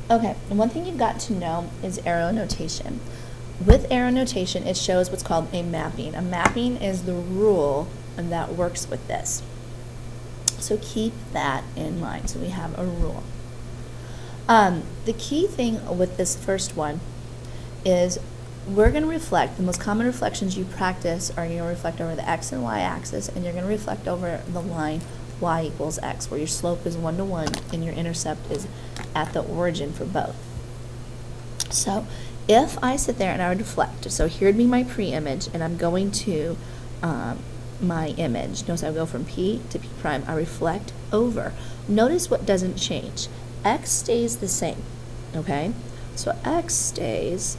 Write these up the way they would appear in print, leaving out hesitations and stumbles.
Okay, and one thing you've got to know is arrow notation. With arrow notation, it shows what's called a mapping. A mapping is the rule that works with this. So keep that in mind. So we have a rule. The key thing with this first one is we're going to reflect, the most common reflections you practice are you're going to reflect over the x and y axis, and you're going to reflect over the line y equals x, where your slope is 1 to 1 and your intercept is at the origin for both. So if I sit there and I would reflect, so here would be my pre-image, and I'm going to my image. Notice I go from P to P prime. I reflect over. Notice what doesn't change. X stays the same, okay? So X stays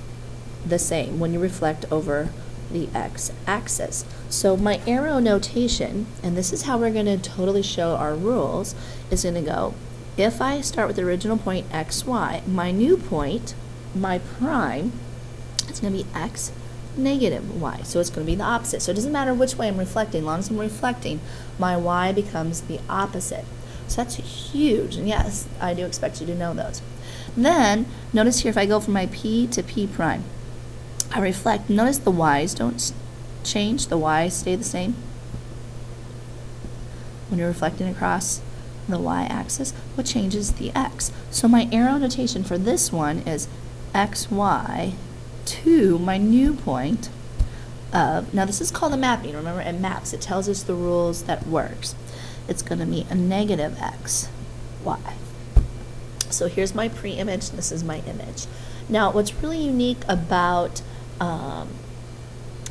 the same when you reflect over the x-axis. So my arrow notation, and this is how we're going to totally show our rules, is going to go, if I start with the original point xy, my new point, my prime, it's going to be x negative y. So it's going to be the opposite. So it doesn't matter which way I'm reflecting. As long as I'm reflecting, my y becomes the opposite. So that's huge. And yes, I do expect you to know those. Then, notice here if I go from my P to P prime, I reflect. Notice the y's don't change. The y's stay the same. When you're reflecting across the y-axis, what changes? The x. So my arrow notation for this one is xy to my new point of, now this is called a mapping. Remember, it maps. It tells us the rules that works. It's going to be a negative x, y. So here's my pre-image. This is my image. Now, what's really unique about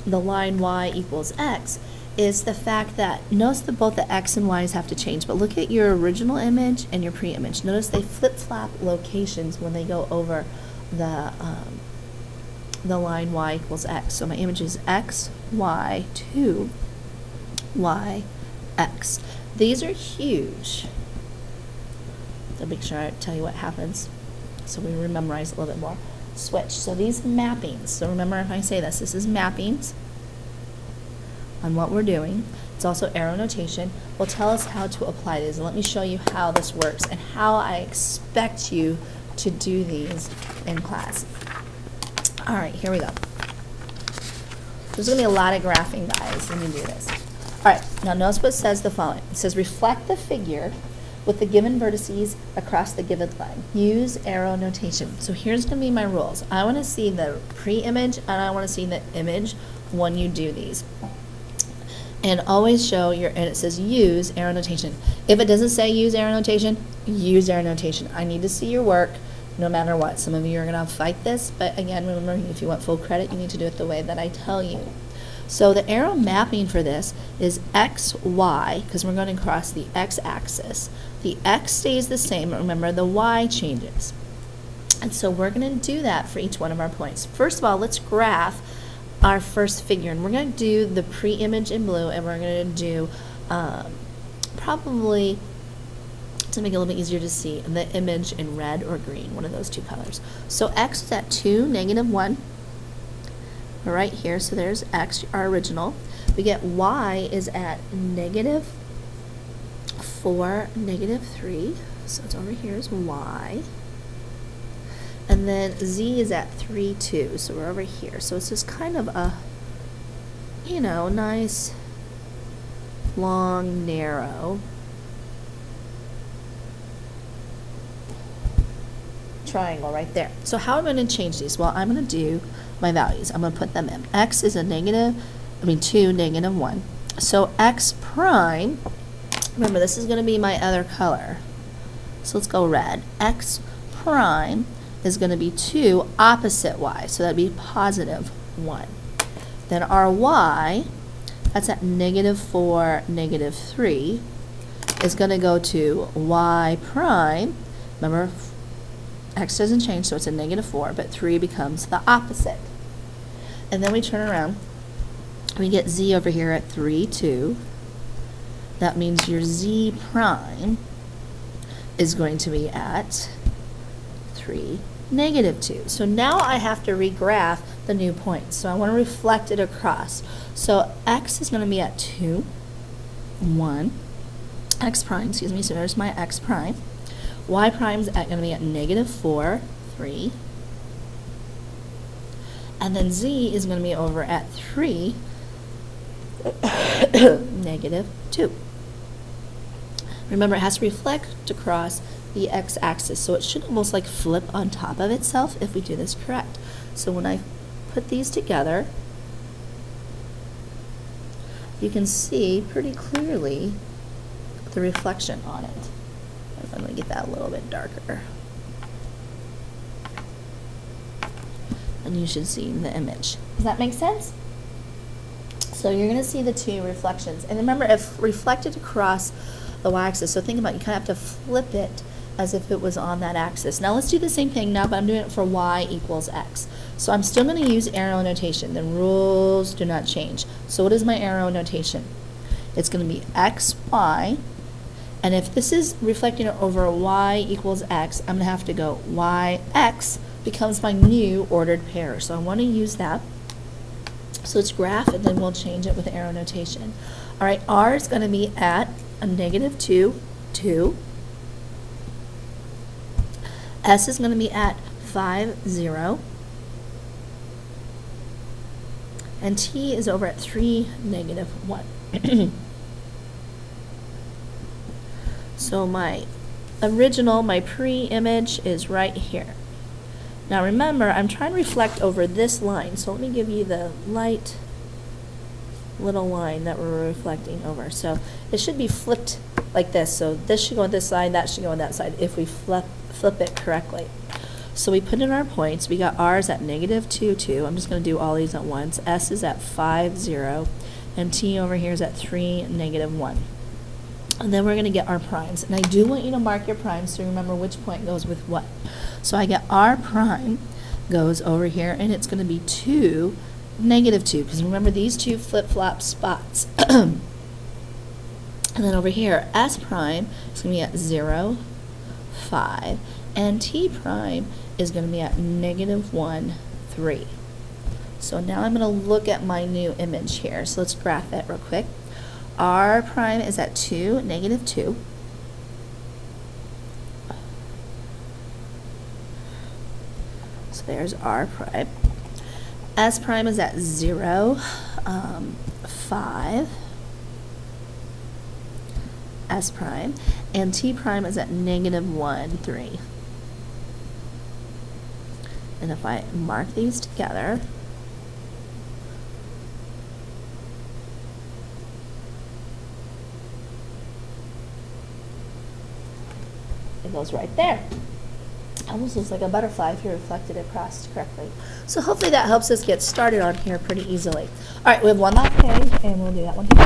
the line y equals x is the fact that, notice that both the x and y's have to change, but look at your original image and your pre-image. Notice they flip-flop locations when they go over the line y equals x. So my image is x, y, 2, y, x. These are huge. So make sure I tell you what happens so we memorize a little bit more. Switch. So these mappings, so remember if I say this is mappings on what we're doing. It's also arrow notation. Will tell us how to apply these. And let me show you how this works and how I expect you to do these in class. All right, here we go. There's going to be a lot of graphing, guys, when you do this. All right, now notice what it says the following. It says reflect the figure with the given vertices across the given line. Use arrow notation. So here's going to be my rules. I want to see the pre-image and I want to see the image when you do these. And always show your, and it says use arrow notation. If it doesn't say use arrow notation, use arrow notation. I need to see your work no matter what. Some of you are going to fight this, but again, remember, if you want full credit, you need to do it the way that I tell you. So the arrow mapping for this is x, y, because we're going to cross the x-axis. The x stays the same, but remember the y changes. And so we're going to do that for each one of our points. First of all, let's graph our first figure, and we're going to do the pre-image in blue, and we're going to do probably, to make it a little bit easier to see, the image in red or green, one of those two colors. So x is at 2, negative 1. Right here, so there's x, our original. We get y is at negative 4, negative 3. So it's over here is y. And then z is at 3, 2. So we're over here. So it's just kind of a, you know, nice, long, narrow triangle right there. So how am I going to change these? Well, I'm going to do my values. I'm going to put them in. X is a negative, 2, negative 1. So x prime, remember this is going to be my other color. So let's go red. X prime is going to be 2 opposite y. So that'd be positive 1. Then our y, that's at negative 4, negative 3, is going to go to y prime. Remember, x doesn't change, so it's a negative 4, but 3 becomes the opposite. And then we turn around, we get z over here at 3, 2. That means your z prime is going to be at 3, negative 2. So now I have to regraph the new points. So I want to reflect it across. So x is going to be at 2, 1, x prime, excuse me, so there's my x prime. Y prime's going to be at -4, 3. And then Z is going to be over at 3, -2. Remember, it has to reflect across the x-axis, so it should almost like flip on top of itself if we do this correct. So when I put these together, you can see pretty clearly the reflection on it. I'm going to get that a little bit darker. And you should see the image. Does that make sense? So you're going to see the two reflections. And remember, if reflected across the y-axis, so think about it, you kind of have to flip it as if it was on that axis. Now let's do the same thing now, but I'm doing it for y equals x. So I'm still going to use arrow notation. The rules do not change. So what is my arrow notation? It's going to be x, y, and if this is reflecting over y equals x, I'm going to have to go y, x becomes my new ordered pair. So I want to use that. So it's graph, and then we'll change it with arrow notation. All right, r is going to be at a -2, 2. S is going to be at 5, 0. And T is over at 3, -1. So my original, my pre-image is right here. Now remember, I'm trying to reflect over this line, so let me give you the light little line that we're reflecting over. So it should be flipped like this. So this should go on this side, that should go on that side if we flip it correctly. So we put in our points. We got R is at -2, 2. I'm just going to do all these at once. S is at 5, 0. And T over here is at 3, -1. And then we're going to get our primes. And I do want you to mark your primes so remember which point goes with what. So I get R prime goes over here, and it's going to be 2, -2, because remember these two flip-flop spots. And then over here, S prime is going to be at 0, 5, and T prime is going to be at -1, 3. So now I'm going to look at my new image here. So let's graph it real quick. R prime is at 2, -2. So there's R prime. S prime is at 0, 5. S prime. And T prime is at -1, 3. And if I mark these together, it goes right there. Almost looks like a butterfly if you reflected it across correctly. So hopefully that helps us get started on here pretty easily. All right, we have one last page, and we'll do that one here.